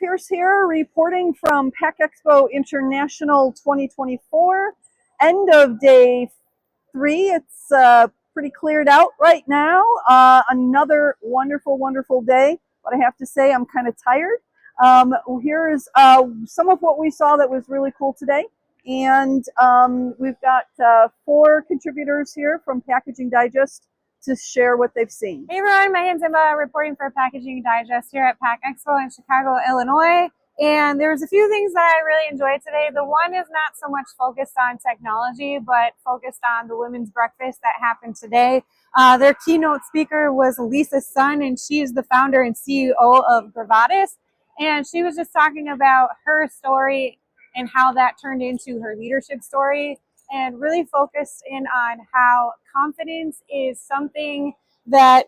Pierce here, reporting from Pack Expo International 2024. End of day 3. It's pretty cleared out right now. Another wonderful day, but I have to say I'm kind of tired. Here is some of what we saw that was really cool today. And we've got 4 contributors here from Packaging Digest to share what they've seen. Hey everyone, my name's Emma, reporting for Packaging Digest here at Pack Expo in Chicago, Illinois. And there's a few things that I really enjoyed today. The one is not so much focused on technology, but focused on the women's breakfast that happened today. Their keynote speaker was Lisa Sun, and she is the founder and CEO of Gravatis. And she was just talking about her story and how that turned into her leadership story, and really focused in on how confidence is something that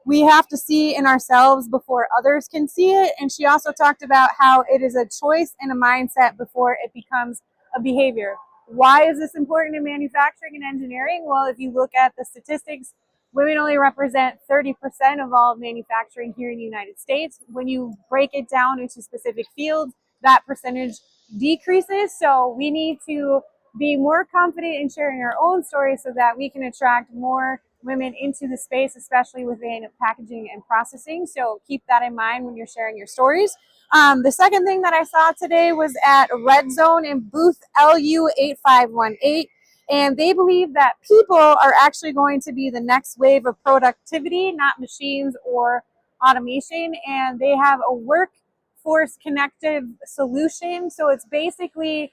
we have to see in ourselves before others can see it. And she also talked about how it is a choice and a mindset before it becomes a behavior. Why is this important in manufacturing and engineering? Well, if you look at the statistics, women only represent 30% of all manufacturing here in the United States. When you break it down into specific fields, that percentage decreases. So we need to be more confident in sharing our own stories so that we can attract more women into the space, especially within packaging and processing. So keep that in mind when you're sharing your stories. The second thing that I saw today was at Red Zone in booth LU8518. And they believe that people are actually going to be the next wave of productivity, not machines or automation. And they have a workforce connective solution. So it's basically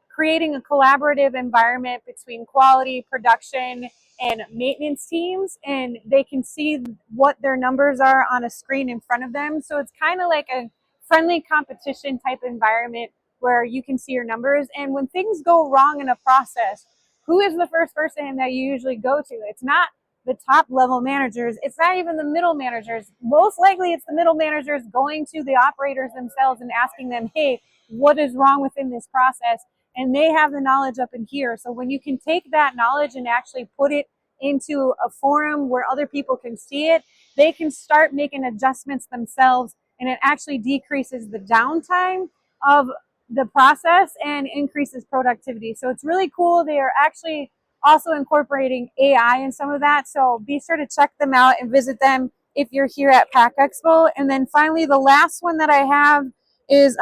creating a collaborative environment between quality, production, and maintenance teams, and they can see what their numbers are on a screen in front of them. So it's kind of like a friendly competition type environment where you can see your numbers. And when things go wrong in a process, who is the first person that you usually go to? It's not the top level managers. It's not even the middle managers. Most likely it's the middle managers going to the operators themselves and asking them, hey, what is wrong within this process? And they have the knowledge up in here. So when you can take that knowledge and actually put it into a forum where other people can see it, they can start making adjustments themselves, and it actually decreases the downtime of the process and increases productivity. So it's really cool. They are actually also incorporating AI in some of that. So be sure to check them out and visit them if you're here at Pack Expo. And then finally, the last one that I have is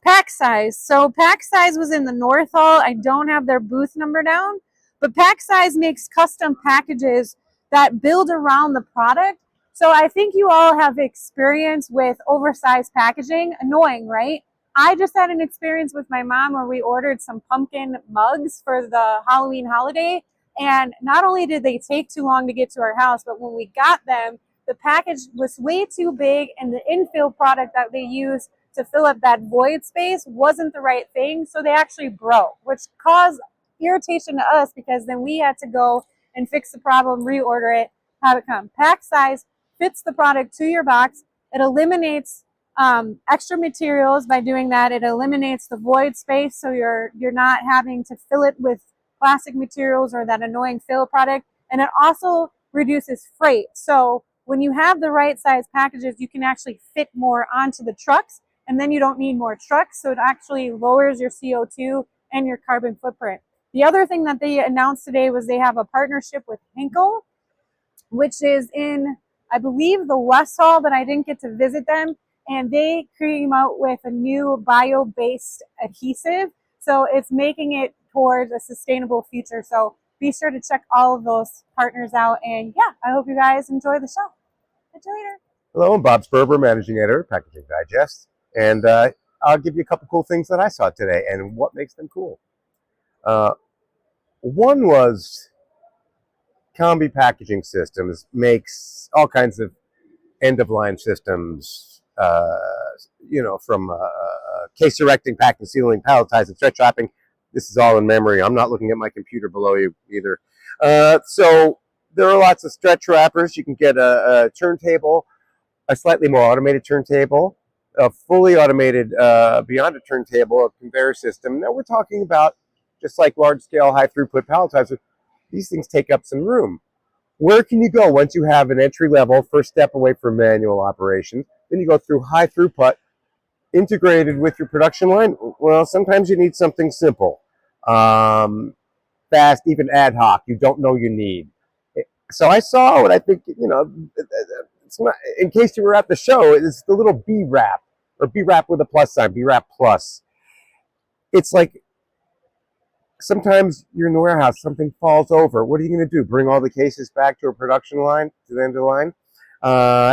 Pack Size. So Pack Size was in the North Hall. I don't have their booth number down, but Pack Size makes custom packages that build around the product. So I think you all have experience with oversized packaging. Annoying, right? I just had an experience with my mom where we ordered some pumpkin mugs for the Halloween holiday. And not only did they take too long to get to our house, but when we got them, the package was way too big, and the infill product that they used to fill up that void space wasn't the right thing. So they actually broke, which caused irritation to us, because then we had to go and fix the problem, reorder it, have it come. Pack Size fits the product to your box. It eliminates extra materials by doing that. It eliminates the void space, so you're not having to fill it with plastic materials or that annoying fill product. And it also reduces freight. So when you have the right size packages, you can actually fit more onto the trucks, and then you don't need more trucks. So it actually lowers your CO2 and your carbon footprint. The other thing that they announced today was they have a partnership with Henkel, which is in, I believe, the West Hall, but I didn't get to visit them. And they came out with a new bio-based adhesive. So it's making it towards a sustainable future. So be sure to check all of those partners out. And yeah, I hope you guys enjoy the show. Catch you later. Hello, I'm Bob Sperber, Managing Editor, Packaging Digest. And I'll give you a couple cool things that I saw today and what makes them cool. One was Combi Packaging Systems makes all kinds of end-of-line systems, from case erecting, packing, sealing, palletizing, stretch wrapping. This is all in memory. I'm not looking at my computer below you either. So there are lots of stretch wrappers. You can get a turntable, a slightly more automated turntable, a fully automated, beyond a turntable, a conveyor system. Now we're talking about just like large-scale, high-throughput palletizer. These things take up some room. Where can you go once you have an entry-level, first step away from manual operations? then you go through high throughput, integrated with your production line. Well, sometimes you need something simple, fast, even ad hoc. You don't know you need. So I saw what I think, it's not, in case you were at the show, it's the little B wrap, or B wrap with a plus sign, B wrap plus. It's like sometimes you're in the warehouse, something falls over. What are you going to do? Bring all the cases back to a production line, to the end of the line?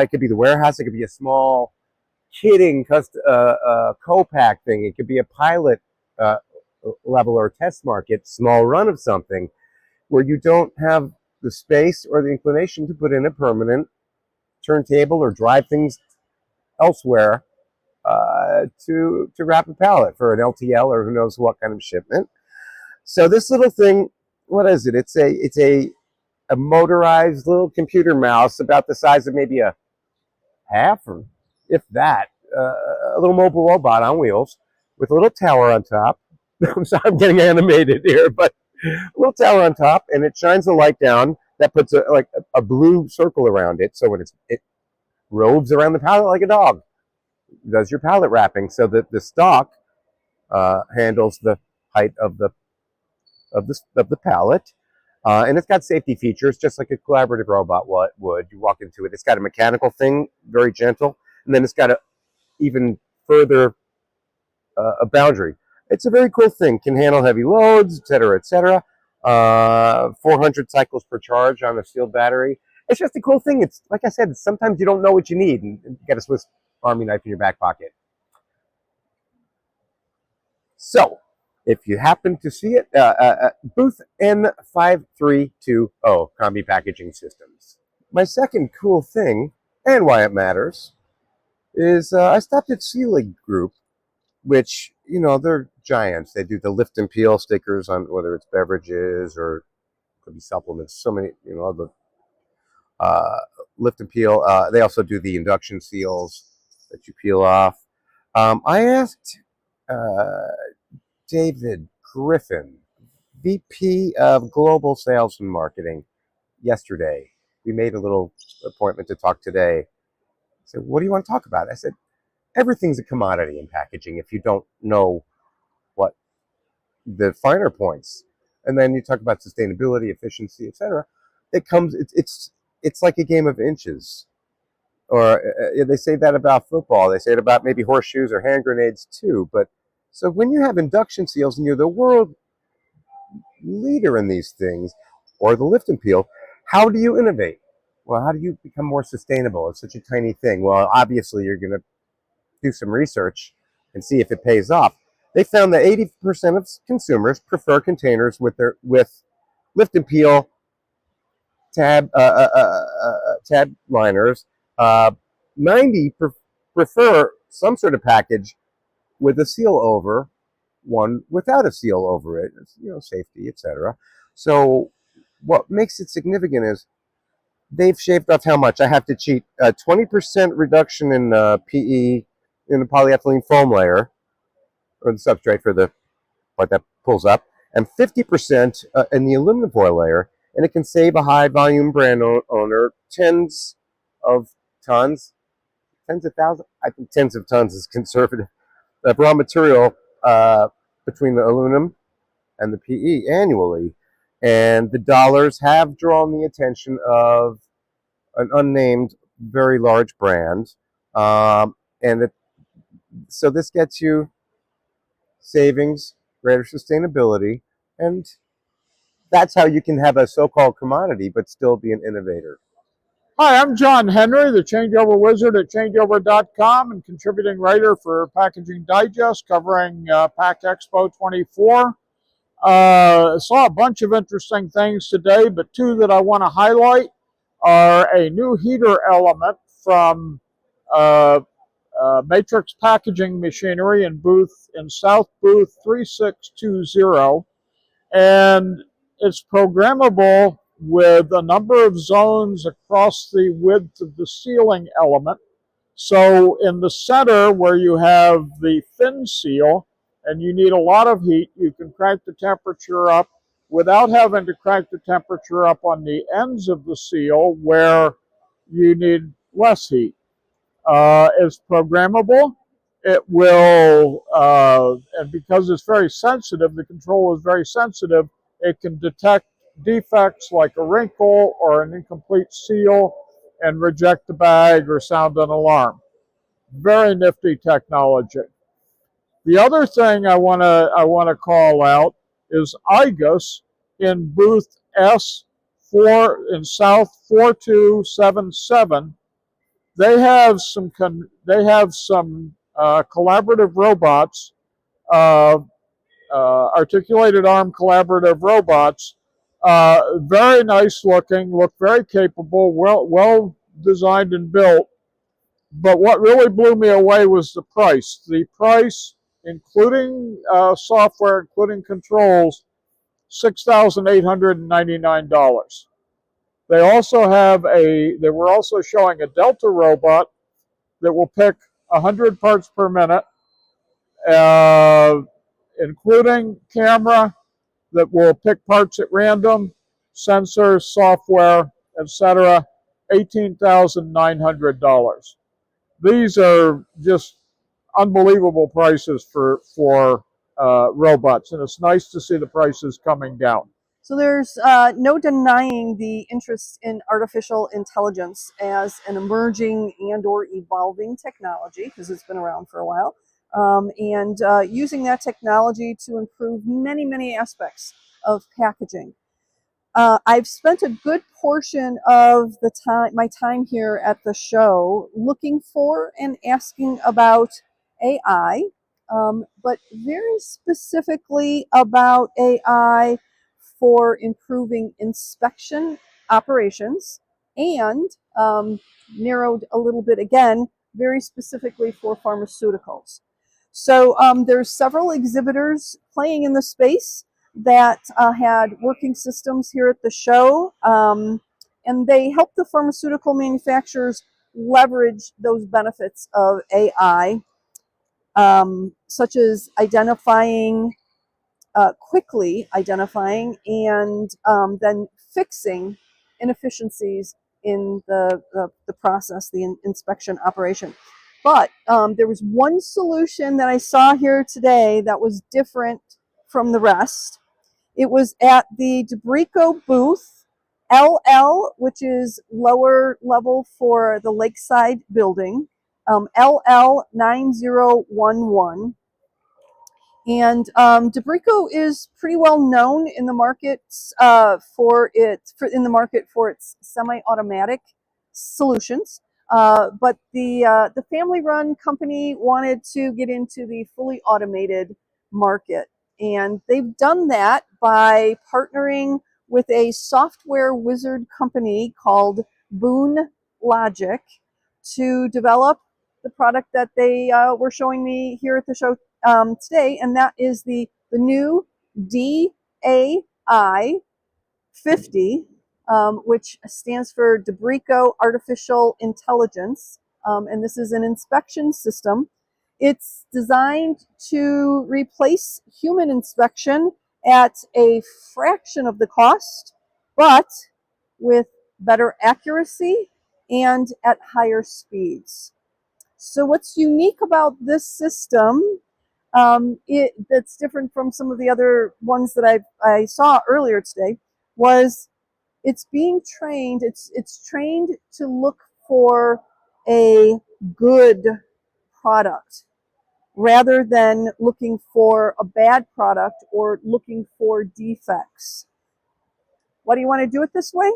It could be the warehouse. It could be a small kitting co-pack thing. It could be a pilot level or test market, small run of something where you don't have the space or the inclination to put in a permanent turntable or drive things elsewhere to wrap a pallet for an LTL or who knows what kind of shipment. So this little thing, what is it? It's a motorized little computer mouse about the size of maybe a half, or if that, a little mobile robot on wheels with a little tower on top. I'm sorry, I'm getting animated here, but a little tower on top, and it shines the light down that puts a blue circle around it. So when it roves around the pallet like a dog, it does your pallet wrapping, so that the stalk handles the height of the pallet. And it's got safety features, just like a collaborative robot would. You walk into it. It's got a mechanical thing, very gentle, and then it's got a even further a boundary. It's a very cool thing. Can handle heavy loads, etc., etc. 400 cycles per charge on a sealed battery. It's just a cool thing. It's like I said. Sometimes you don't know what you need, and you get a Swiss Army knife in your back pocket. So, if you happen to see it, booth N5320, Combi Packaging Systems. My second cool thing, and why it matters, is I stopped at Sealig Group, which, they're giants. They do the lift and peel stickers on whether it's beverages or could be supplements. So many, the lift and peel. They also do the induction seals that you peel off. I asked David Griffin, VP of Global Sales and Marketing, yesterday. We made a little appointment to talk today. I said, what do you want to talk about? I said, everything's a commodity in packaging if you don't know what the finer points. And then you talk about sustainability, efficiency, etc. It's like a game of inches. Or they say that about football. They say it about maybe horseshoes or hand grenades too. But so when you have induction seals and you're the world leader in these things, or the lift and peel, how do you innovate? Well, how do you become more sustainable? It's such a tiny thing. Well, obviously you're going to do some research and see if it pays off. They found that 80% of consumers prefer containers with lift and peel tab liners. 90 prefer some sort of package with a seal over, one without a seal over it. Safety, etc. So what makes it significant is they've shaved off how much? I have to cheat. 20% reduction in PE in the polyethylene foam layer, or the substrate for the what that pulls up, and 50% in the aluminum foil layer, and it can save a high volume brand owner tens of tons, tens of thousands. I think tens of tons is conservative. Of raw material between the aluminum and the PE annually, and the dollars have drawn the attention of an unnamed, very large brand, so this gets you savings, greater sustainability, and that's how you can have a so-called commodity but still be an innovator. Hi, I'm John Henry, the Changeover Wizard at changeover.com and contributing writer for Packaging Digest covering Pack Expo 24. Saw a bunch of interesting things today, but two that I want to highlight are a new heater element from Matrix Packaging Machinery in South Booth 3620, and it's programmable with a number of zones across the width of the sealing element. So in the center where you have the fin seal and you need a lot of heat, you can crank the temperature up without having to crank the temperature up on the ends of the seal where you need less heat. It's programmable. It will, and because it's very sensitive, the control is very sensitive, it can detect defects like a wrinkle or an incomplete seal and reject the bag or sound an alarm. Very nifty technology. The other thing I want to call out is IGUS in booth S4 in South 4277. They have some collaborative robots, uh, articulated arm collaborative robots. Very nice looking, look very capable, well designed and built. But what really blew me away was the price. The price, including software, including controls, $6,899. They also have they were also showing a Delta robot that will pick 100 parts per minute, uh, including camera that will pick parts at random, sensors, software, etc. $18,900. These are just unbelievable prices for robots, and it's nice to see the prices coming down. So there's no denying the interest in artificial intelligence as an emerging and or evolving technology, because it's been around for a while, and using that technology to improve many, many aspects of packaging. I've spent a good portion of my time here at the show looking for and asking about AI, but very specifically about AI for improving inspection operations, and narrowed a little bit again, very specifically for pharmaceuticals. So there's several exhibitors playing in the space that had working systems here at the show, and they help the pharmaceutical manufacturers leverage those benefits of AI, such as quickly identifying and then fixing inefficiencies in the process, the inspection operation. But there was one solution that I saw here today that was different from the rest. It was at the Debrico booth, LL, which is lower level for the Lakeside building, LL 9011. And Debrico is pretty well known in the market for its semi-automatic solutions. But the family-run company wanted to get into the fully automated market. And they've done that by partnering with a software wizard company called Boone Logic to develop the product that they were showing me here at the show today, and that is the new DAI 50, which stands for Debrico Artificial Intelligence, and this is an inspection system. It's designed to replace human inspection at a fraction of the cost, but with better accuracy and at higher speeds. So what's unique about this system, that's different from some of the other ones that I saw earlier today, was it's being trained, it's trained to look for a good product rather than looking for a bad product or looking for defects. Why do you want to do it this way?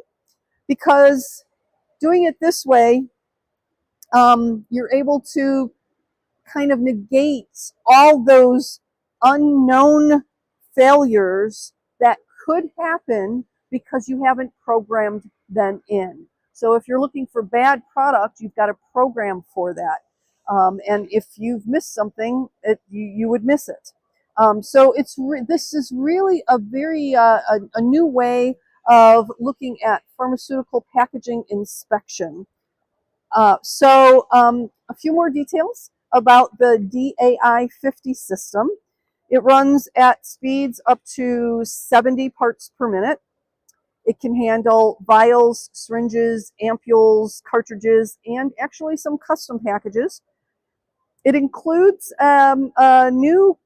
Because doing it this way, you're able to kind of negate all those unknown failures that could happen because you haven't programmed them in. So if you're looking for bad product, you've got to program for that. And if you've missed something, you would miss it. So this is really a very a new way of looking at pharmaceutical packaging inspection. So a few more details about the DAI 50 system. It runs at speeds up to 70 parts per minute. It can handle vials, syringes, ampules, cartridges, and actually some custom packages. It includes a new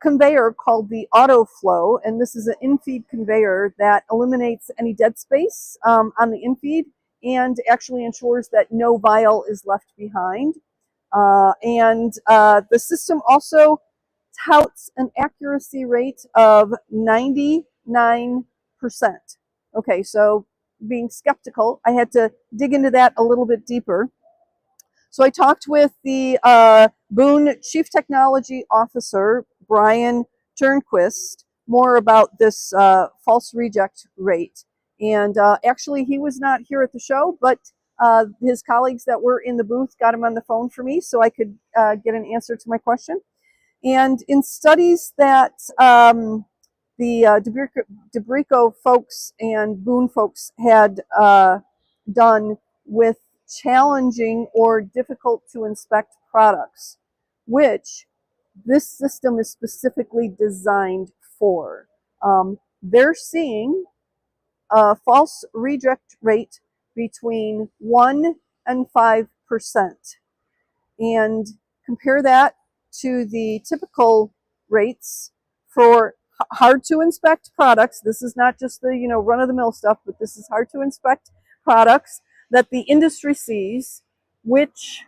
conveyor called the AutoFlow, and this is an in-feed conveyor that eliminates any dead space on the in-feed and actually ensures that no vial is left behind. The system also touts an accuracy rate of 99%. Okay, so being skeptical, I had to dig into that a little bit deeper. So I talked with the Boone Chief Technology Officer, Brian Turnquist, more about this false reject rate. And actually, he was not here at the show, but his colleagues that were in the booth got him on the phone for me so I could get an answer to my question. And in studies that the DeBrico folks and Boone folks had done with challenging or difficult to inspect products, which this system is specifically designed for, they're seeing a false reject rate between 1 and 5%. And compare that to the typical rates for hard to inspect products. This is not just the run-of-the-mill stuff, but this is hard to inspect products that the industry sees, which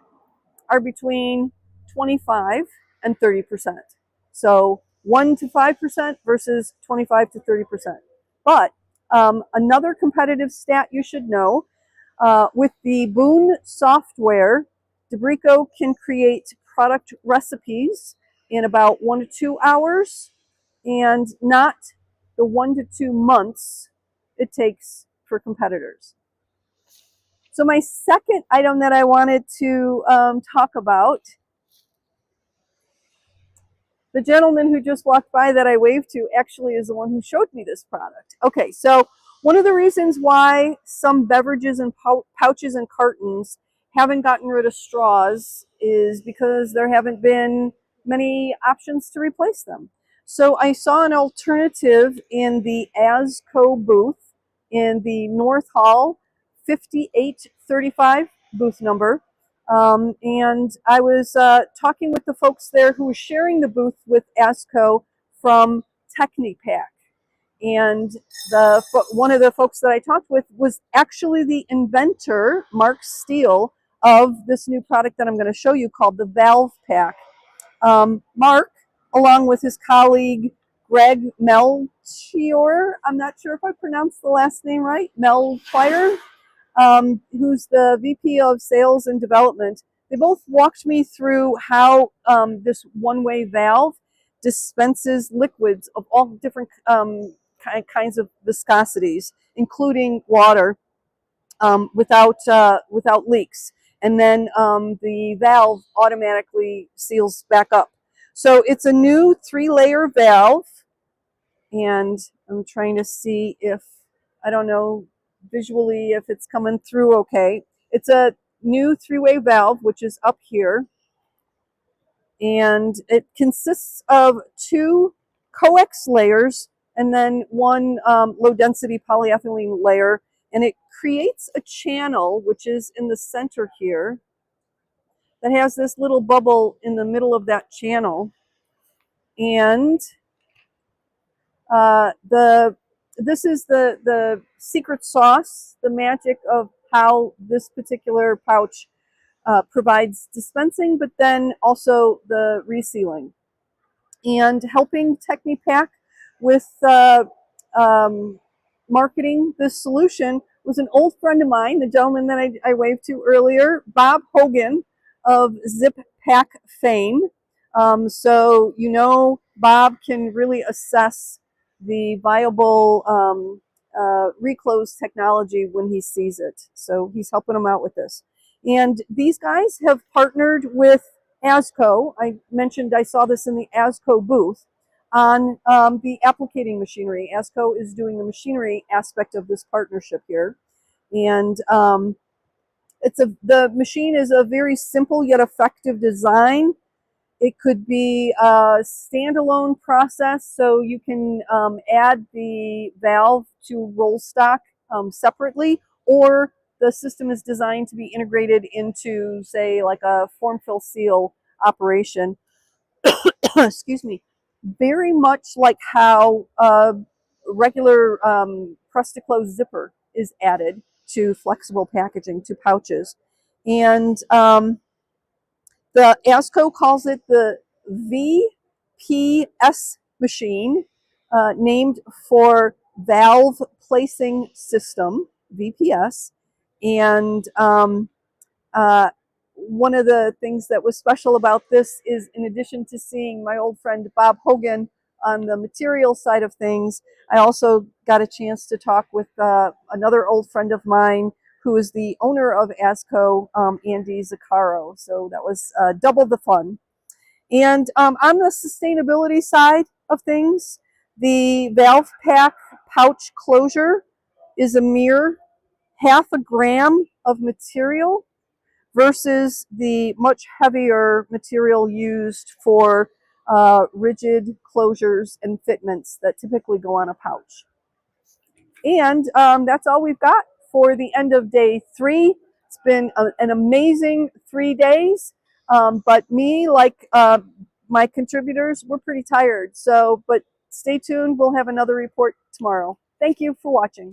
are between 25 and 30%. So 1 to 5% versus 25 to 30%. But another competitive stat you should know, with the Boone software, DeBrico can create product recipes in about 1 to 2 hours and not the 1 to 2 months it takes for competitors. So my second item that I wanted to talk about, the gentleman who just walked by that I waved to actually is the one who showed me this product. Okay, so one of the reasons why some beverages and pouches and cartons haven't gotten rid of straws is because there haven't been many options to replace them. So I saw an alternative in the ASCO booth in the North Hall 5835 booth number. And I was talking with the folks there who were sharing the booth with ASCO from Technipac. And one of the folks that I talked with was actually the inventor, Mark Steele, of this new product that I'm going to show you called the Valve Pack. Mark, along with his colleague Greg Melchior, I'm not sure if I pronounced the last name right, Melchior, who's the VP of Sales and Development. They both walked me through how this one-way valve dispenses liquids of all different kinds of viscosities, including water, without leaks. And then the valve automatically seals back up. So it's a new 3-layer valve, and I'm trying to see if, I don't know visually if it's coming through okay. It's a new 3-way valve, which is up here. And it consists of 2 coax layers and then 1 low-density polyethylene layer. And it creates a channel, which is in the center here, that has this little bubble in the middle of that channel. And this is the secret sauce, the magic of how this particular pouch provides dispensing, but then also the resealing. And helping Technipac with marketing this solution was an old friend of mine, the gentleman that I waved to earlier, Bob Hogan of Zip Pack fame. So Bob can really assess the viable reclose technology when he sees it. So he's helping him out with this. And these guys have partnered with ASCO. I mentioned I saw this in the ASCO booth on the applicating machinery. ASCO is doing the machinery aspect of this partnership here. And the machine is a very simple yet effective design. It could be a standalone process, so you can add the valve to roll stock separately, or the system is designed to be integrated into, say, like a form fill seal operation. Excuse me. Very much like how regular press to close zipper is added to flexible packaging, to pouches. And the ASCO calls it the VPS machine, named for valve placing system, VPS. And one of the things that was special about this is, in addition to seeing my old friend Bob Hogan on the material side of things, I also got a chance to talk with another old friend of mine who is the owner of ASCO, Andy Zaccaro. So that was double the fun. And on the sustainability side of things, the valve pack pouch closure is a mere half a gram of material versus the much heavier material used for rigid closures and fitments that typically go on a pouch. And that's all we've got for the end of day 3. It's been an amazing 3 days, but me, like my contributors, we're pretty tired. So, but stay tuned. We'll have another report tomorrow. Thank you for watching.